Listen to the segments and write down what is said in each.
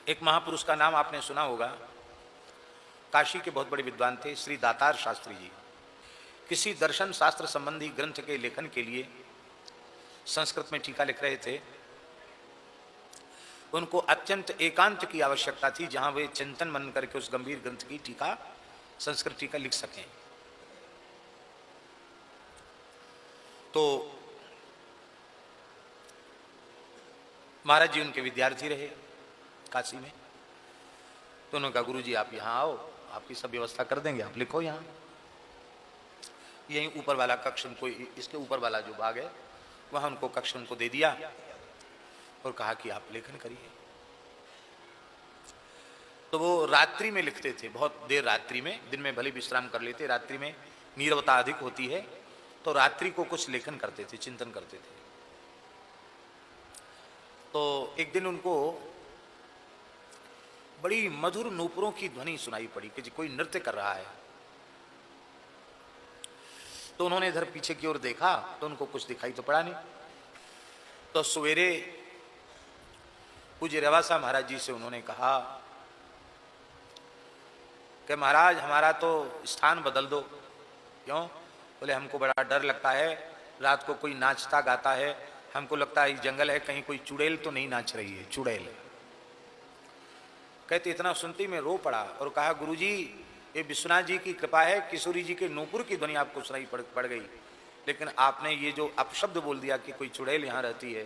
एक महापुरुष का नाम आपने सुना होगा, काशी के बहुत बड़े विद्वान थे, श्री दातार शास्त्री जी। किसी दर्शन शास्त्र संबंधी ग्रंथ के लेखन के लिए संस्कृत में टीका लिख रहे थे। उनको अत्यंत एकांत की आवश्यकता थी, जहां वे चिंतन मनन करके उस गंभीर ग्रंथ की टीका, संस्कृत टीका लिख सकें। तो महाराज जी उनके विद्यार्थी रहे काशी में। तो उन्होंने कहा, गुरु जी आप यहाँ आओ, आपकी सब व्यवस्था कर देंगे, आप लिखो यहाँ। यहीं ऊपर वाला कक्ष उनको, इसके ऊपर वाला जो भाग है वहां उनको कक्ष उनको दे दिया और कहा कि आप लेखन करिए। तो वो रात्रि में लिखते थे, बहुत देर रात्रि में। दिन में भले विश्राम कर लेते, रात्रि में नीरवता अधिक होती है, तो रात्रि को कुछ लेखन करते थे, चिंतन करते थे। तो एक दिन उनको बड़ी मधुर नूपुरों की ध्वनि सुनाई पड़ी कि कोई नृत्य कर रहा है। तो उन्होंने इधर पीछे की ओर देखा तो उनको कुछ दिखाई तो पड़ा नहीं। तो सवेरे पूज्य रेवासा महाराज जी से उन्होंने कहा कि महाराज हमारा तो स्थान बदल दो। क्यों? बोले हमको बड़ा डर लगता है, रात को कोई नाचता गाता है, हमको लगता है जंगल है, कहीं कोई चुड़ैल तो नहीं नाच रही है, चुड़ैल। कहते इतना सुनते ही मैं रो पड़ा और कहा, गुरुजी ये विश्वनाथ जी की कृपा है, किशोरी जी के नूपुर की ध्वनि आपको सुनाई पड़ गई, लेकिन आपने ये जो अपशब्द बोल दिया कि कोई चुड़ैल यहां रहती है,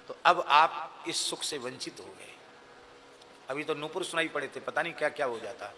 तो अब आप इस सुख से वंचित हो गए। अभी तो नूपुर सुनाई पड़े थे, पता नहीं क्या क्या हो जाता।